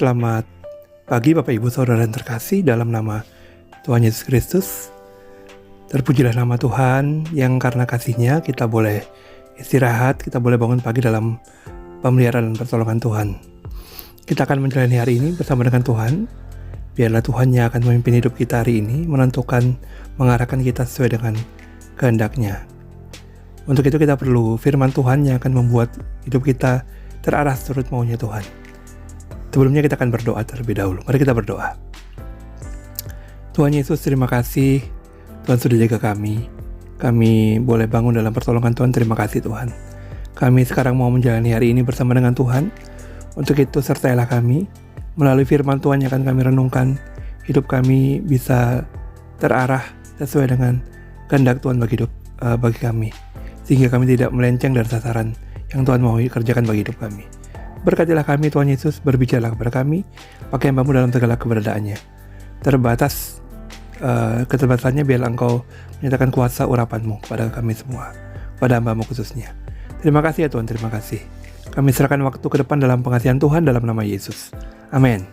Selamat pagi Bapak Ibu Saudara yang terkasih dalam nama Tuhan Yesus Kristus. Terpujilah nama Tuhan yang karena kasih-Nya kita boleh istirahat, kita boleh bangun pagi dalam pemeliharaan dan pertolongan Tuhan. Kita akan menjalani hari ini bersama dengan Tuhan. Biarlah Tuhan yang akan memimpin hidup kita hari ini, menentukan, mengarahkan kita sesuai dengan kehendak-Nya. Untuk itu kita perlu firman Tuhan yang akan membuat hidup kita terarah turut maunya Tuhan. Sebelumnya kita akan berdoa terlebih dahulu. Mari kita berdoa. Tuhan Yesus, terima kasih Tuhan sudah jaga kami. Kami boleh bangun dalam pertolongan Tuhan. Terima kasih Tuhan. Kami sekarang mau menjalani hari ini bersama dengan Tuhan. Untuk itu sertailah kami. Melalui firman Tuhan yang akan kami renungkan, hidup kami bisa terarah sesuai dengan kehendak Tuhan bagi kami. Sehingga kami tidak melenceng dari sasaran yang Tuhan mau kerjakan bagi hidup kami. Berkatilah kami Tuhan Yesus, berbicaralah kepada kami, pakai hamba-Mu dalam segala keberadaannya. Terbatas keterbatasannya, biarlah Engkau menyatakan kuasa urapan-Mu kepada kami semua, pada hamba-Mu khususnya. Terima kasih ya Tuhan, terima kasih. Kami serahkan waktu ke depan dalam pengasihan Tuhan dalam nama Yesus. Amin.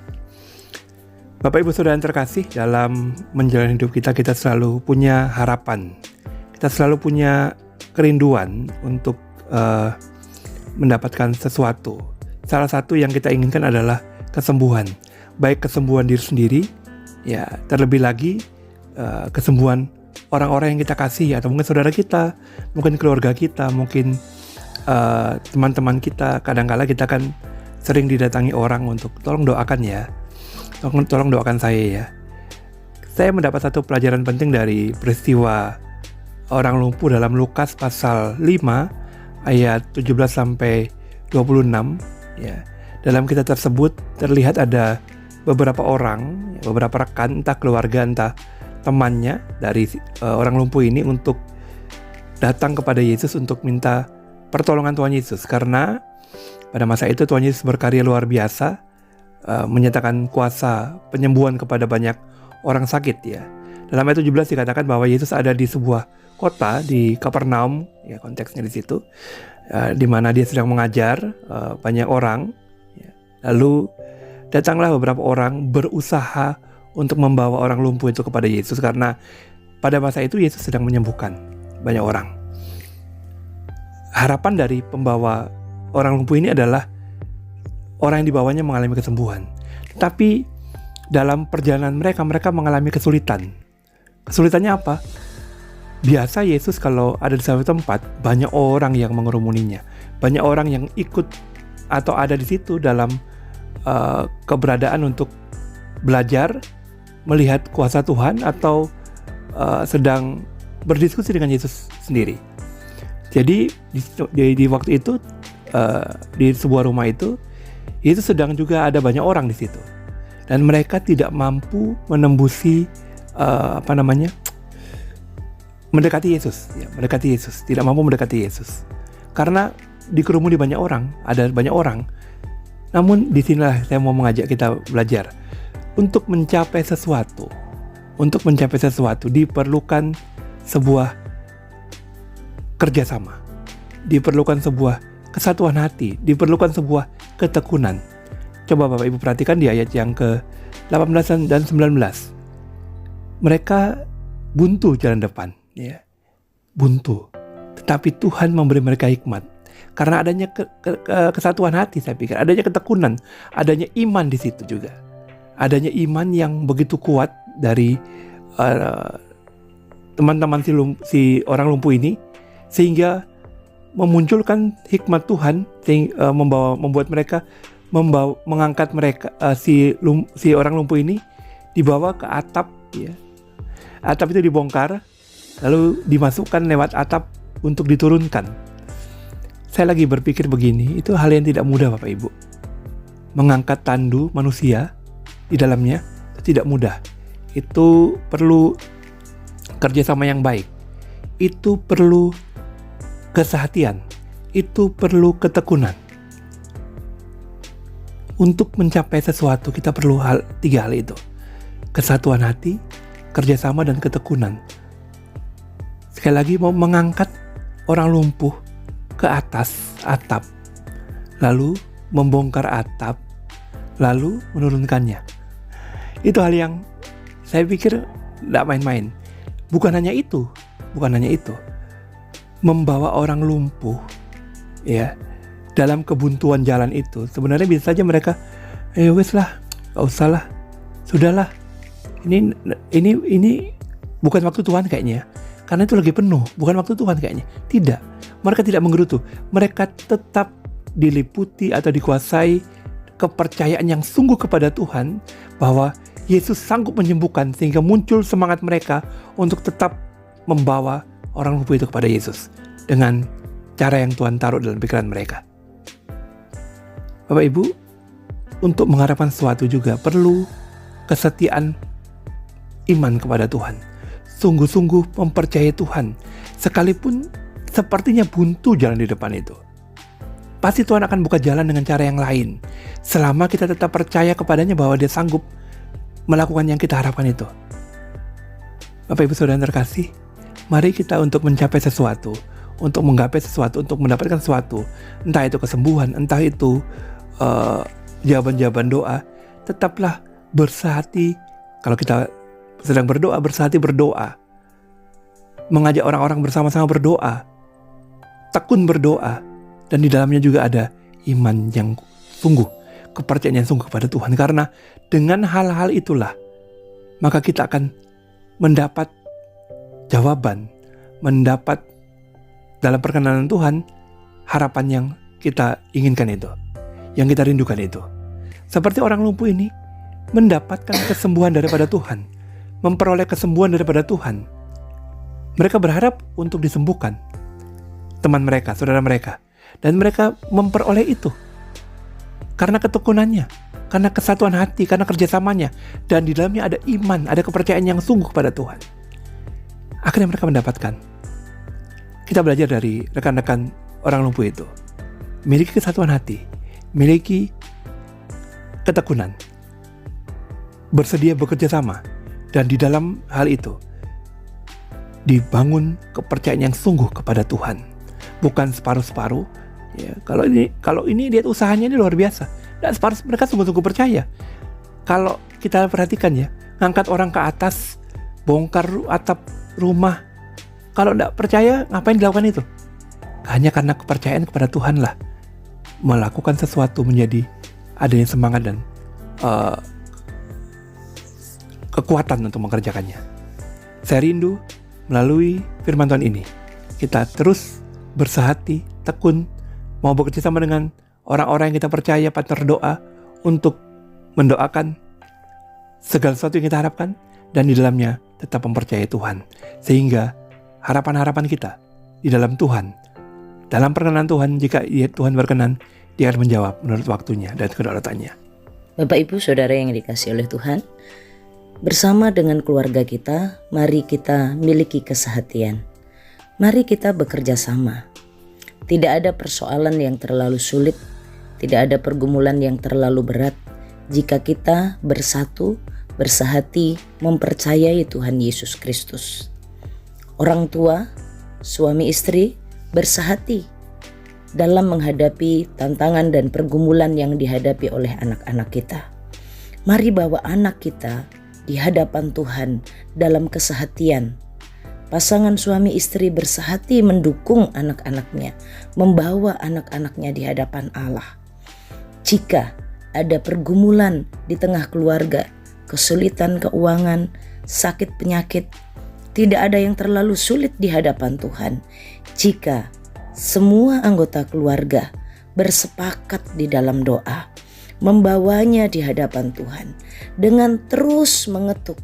Bapak Ibu Saudara yang terkasih, dalam menjalani hidup kita selalu punya harapan. Kita selalu punya kerinduan untuk mendapatkan sesuatu. Salah satu yang kita inginkan adalah kesembuhan. Baik kesembuhan diri sendiri, ya terlebih lagi kesembuhan orang-orang yang kita kasih, atau mungkin saudara kita, mungkin keluarga kita, mungkin teman-teman kita. Kadang-kala kita kan sering didatangi orang untuk tolong doakan ya, tolong doakan saya ya. Saya mendapat satu pelajaran penting dari peristiwa orang lumpuh dalam Lukas pasal 5 ayat 17 sampai 26 ya. Dalam kisah tersebut terlihat ada beberapa orang, beberapa rekan, entah keluarga, entah temannya dari orang lumpuh ini untuk datang kepada Yesus untuk minta pertolongan Tuhan Yesus. Karena pada masa itu Tuhan Yesus berkarya luar biasa, menyatakan kuasa penyembuhan kepada banyak orang sakit ya. Dalam ayat 17 dikatakan bahwa Yesus ada di sebuah kota di Kapernaum, ya konteksnya di situ, di mana dia sedang mengajar banyak orang. Ya. Lalu datanglah beberapa orang berusaha untuk membawa orang lumpuh itu kepada Yesus, karena pada masa itu Yesus sedang menyembuhkan banyak orang. Harapan dari pembawa orang lumpuh ini adalah orang yang dibawanya mengalami kesembuhan. Tetapi dalam perjalanan mereka mengalami kesulitan. Kesulitannya apa? Biasa Yesus kalau ada di satu tempat, banyak orang yang mengerumuninya, banyak orang yang ikut atau ada di situ dalam keberadaan untuk belajar, melihat kuasa Tuhan, atau sedang berdiskusi dengan Yesus sendiri. Jadi di waktu itu di sebuah rumah itu, Yesus sedang juga ada banyak orang di situ, dan mereka tidak mampu menembusi mendekati Yesus, tidak mampu mendekati Yesus, karena dikerumuni banyak orang, ada banyak orang. Namun disinilah saya mau mengajak kita belajar untuk mencapai sesuatu. Untuk mencapai sesuatu diperlukan sebuah kerjasama, diperlukan sebuah kesatuan hati, diperlukan sebuah ketekunan. Coba Bapak Ibu perhatikan di ayat yang ke-18 dan 19. Mereka buntu jalan depan. Ya, buntu. Tetapi Tuhan memberi mereka hikmat. Karena adanya kesatuan hati, saya pikir adanya ketekunan, adanya iman di situ juga. Adanya iman yang begitu kuat dari teman-teman si orang lumpuh ini, sehingga memunculkan hikmat Tuhan, membuat mereka mengangkat mereka si orang lumpuh ini dibawa ke atap ya. Atap itu dibongkar, lalu dimasukkan lewat atap untuk diturunkan. Saya lagi berpikir begini, itu hal yang tidak mudah Bapak Ibu. Mengangkat tandu manusia di dalamnya itu tidak mudah. Itu perlu kerjasama yang baik. Itu perlu kesehatian. Itu perlu ketekunan. Untuk mencapai sesuatu kita perlu tiga hal itu. Kesatuan hati, kerjasama, dan ketekunan. Sekali lagi, mau mengangkat orang lumpuh ke atas atap, lalu membongkar atap, lalu menurunkannya. Itu hal yang saya pikir tidak main-main. Bukan hanya itu, membawa orang lumpuh ya dalam kebuntuan jalan itu. Sebenarnya bisa saja mereka wes lah, gak usah lah, sudahlah, ini bukan waktu Tuhan kayaknya, karena itu lagi penuh, bukan waktu Tuhan kayaknya. Tidak, mereka tidak menggerutu, mereka tetap diliputi atau dikuasai kepercayaan yang sungguh kepada Tuhan bahwa Yesus sanggup menyembuhkan, sehingga muncul semangat mereka untuk tetap membawa orang lumpuh itu kepada Yesus dengan cara yang Tuhan taruh dalam pikiran mereka. Bapak Ibu, untuk mengharapkan sesuatu juga perlu kesetiaan iman kepada Tuhan, sungguh-sungguh mempercayai Tuhan, sekalipun sepertinya buntu jalan di depan itu. Pasti Tuhan akan buka jalan dengan cara yang lain, selama kita tetap percaya kepadanya bahwa Dia sanggup melakukan yang kita harapkan itu. Bapak Ibu Saudara yang terkasih, mari kita untuk mencapai sesuatu, untuk menggapai sesuatu, untuk mendapatkan sesuatu, entah itu kesembuhan, entah itu jawaban-jawaban doa, tetaplah bersehati. Kalau kita sedang berdoa, bersehati berdoa, mengajak orang-orang bersama-sama berdoa, tekun berdoa, dan di dalamnya juga ada iman yang sungguh, kepercayaan yang sungguh kepada Tuhan. Karena dengan hal-hal itulah maka kita akan mendapat jawaban, mendapat dalam perkenanan Tuhan harapan yang kita inginkan itu, yang kita rindukan itu. Seperti orang lumpuh ini mendapatkan kesembuhan daripada Tuhan, memperoleh kesembuhan daripada Tuhan. Mereka berharap untuk disembuhkan teman mereka, saudara mereka, dan mereka memperoleh itu karena ketekunannya, karena kesatuan hati, karena kerjasamanya, dan di dalamnya ada iman, ada kepercayaan yang sungguh kepada Tuhan. Akhirnya mereka mendapatkan. Kita belajar dari rekan-rekan orang lumpuh itu, miliki kesatuan hati, miliki ketekunan, bersedia bekerja sama, dan di dalam hal itu dibangun kepercayaan yang sungguh kepada Tuhan, bukan separuh-separuh. Ya, kalau ini lihat usahanya ini luar biasa, dan separuh mereka sungguh-sungguh percaya. Kalau kita perhatikan ya, ngangkat orang ke atas, bongkar atap rumah, kalau tidak percaya ngapain dilakukan itu? Hanya karena kepercayaan kepada Tuhan lah melakukan sesuatu menjadi adanya semangat dan kekuatan untuk mengerjakannya. Saya rindu melalui firman Tuhan ini kita terus bersehati, tekun, mau bekerja sama dengan orang-orang yang kita percaya, partner doa, untuk mendoakan segala sesuatu yang kita harapkan, dan di dalamnya tetap mempercayai Tuhan, sehingga harapan-harapan kita di dalam Tuhan, dalam perkenan Tuhan, jika Tuhan berkenan, Dia akan menjawab menurut waktunya dan kedaulatannya. Bapak Ibu Saudara yang dikasihi oleh Tuhan, bersama dengan keluarga kita, mari kita miliki kesehatian. Mari kita bekerja sama. Tidak ada persoalan yang terlalu sulit, tidak ada pergumulan yang terlalu berat jika kita bersatu, bersehati, mempercayai Tuhan Yesus Kristus. Orang tua, suami istri bersehati dalam menghadapi tantangan dan pergumulan yang dihadapi oleh anak-anak kita. Mari bawa anak kita di hadapan Tuhan dalam kesehatian. Pasangan suami istri bersehati mendukung anak-anaknya, membawa anak-anaknya di hadapan Allah. Jika ada pergumulan di tengah keluarga, kesulitan keuangan, sakit penyakit, tidak ada yang terlalu sulit di hadapan Tuhan jika semua anggota keluarga bersepakat di dalam doa, membawanya di hadapan Tuhan dengan terus mengetuk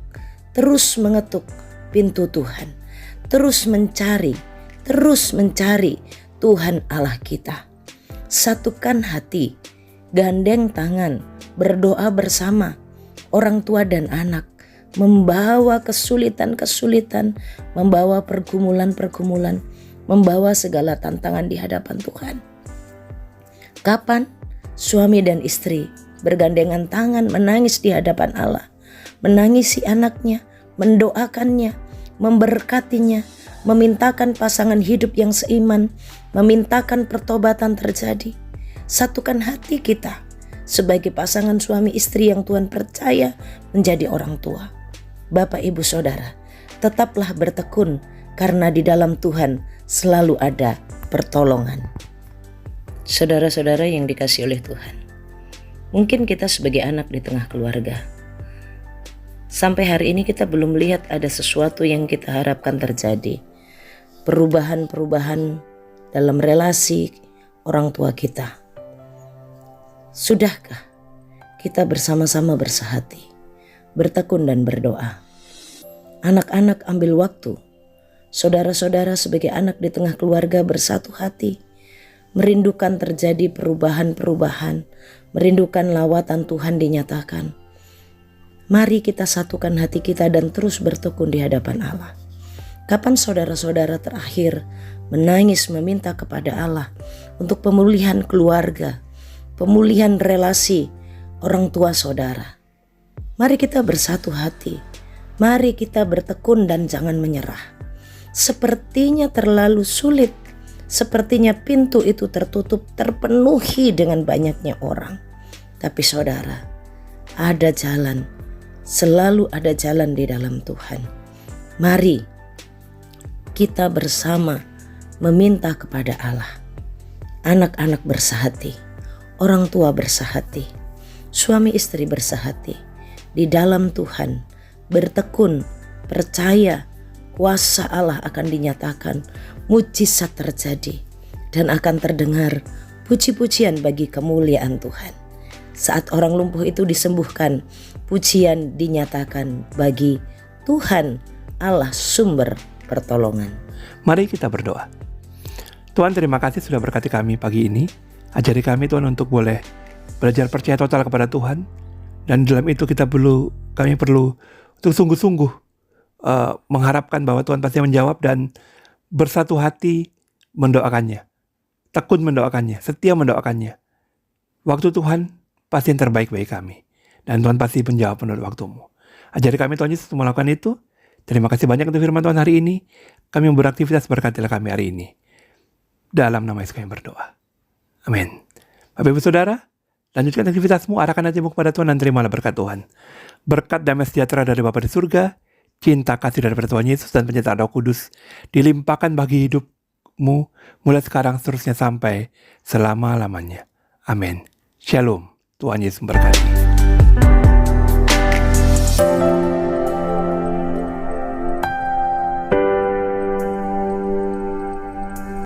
pintu Tuhan, terus mencari Tuhan Allah kita. Satukan hati, gandeng tangan, berdoa bersama, orang tua dan anak, membawa kesulitan-kesulitan, membawa pergumulan-pergumulan, membawa segala tantangan di hadapan Tuhan. Kapan suami dan istri bergandengan tangan menangis di hadapan Allah, menangisi anaknya, mendoakannya, memberkatinya, memintakan pasangan hidup yang seiman, memintakan pertobatan terjadi. Satukan hati kita, sebagai pasangan suami istri yang Tuhan percaya menjadi orang tua. Bapak, Ibu, Saudara, tetaplah bertekun karena di dalam Tuhan selalu ada pertolongan. Saudara-saudara yang dikasihi oleh Tuhan, mungkin kita sebagai anak di tengah keluarga, sampai hari ini kita belum melihat ada sesuatu yang kita harapkan terjadi. Perubahan-perubahan dalam relasi orang tua kita. Sudahkah kita bersama-sama bersehati, bertekun dan berdoa? Anak-anak ambil waktu. Saudara-saudara sebagai anak di tengah keluarga bersatu hati. Merindukan terjadi perubahan-perubahan. Merindukan lawatan Tuhan dinyatakan. Mari kita satukan hati kita dan terus bertekun di hadapan Allah. Kapan saudara-saudara terakhir menangis meminta kepada Allah untuk pemulihan keluarga, pemulihan relasi orang tua saudara? Mari kita bersatu hati. Mari kita bertekun dan jangan menyerah. Sepertinya terlalu sulit. Sepertinya pintu itu tertutup, terpenuhi dengan banyaknya orang. Tapi saudara, ada jalan. Selalu ada jalan di dalam Tuhan. Mari kita bersama meminta kepada Allah. Anak-anak bersehati, orang tua bersehati, suami istri bersehati. Di dalam Tuhan bertekun, percaya kuasa Allah akan dinyatakan, mujizat terjadi dan akan terdengar puji-pujian bagi kemuliaan Tuhan. Saat orang lumpuh itu disembuhkan, pujian dinyatakan bagi Tuhan Allah sumber pertolongan. Mari kita berdoa. Tuhan, terima kasih sudah berkati kami pagi ini. Ajari kami Tuhan untuk boleh belajar percaya total kepada Tuhan. Dan dalam itu kami perlu untuk sungguh-sungguh mengharapkan bahwa Tuhan pasti menjawab dan bersatu hati mendoakannya. Tekun mendoakannya, setia mendoakannya. Waktu Tuhan pasti yang terbaik bagi kami. Dan Tuhan pasti menjawab menurut waktu-Mu. Ajari kami Tuhan Yesus untuk melakukan itu. Terima kasih banyak untuk firman Tuhan hari ini. Kami beraktivitas, berkatilah kami hari ini. Dalam nama Yesus kami berdoa. Amin. Bapak Ibu Saudara, lanjutkan aktivitasmu, arahkan hatimu kepada Tuhan dan terimalah berkat Tuhan. Berkat damai sejahtera dari Bapa di surga, cinta kasih dari Tuhan Yesus dan penyertaan Roh Kudus dilimpahkan bagi hidupmu mulai sekarang seterusnya sampai selama-lamanya. Amin. Shalom. Tuhan Yesus memberkati.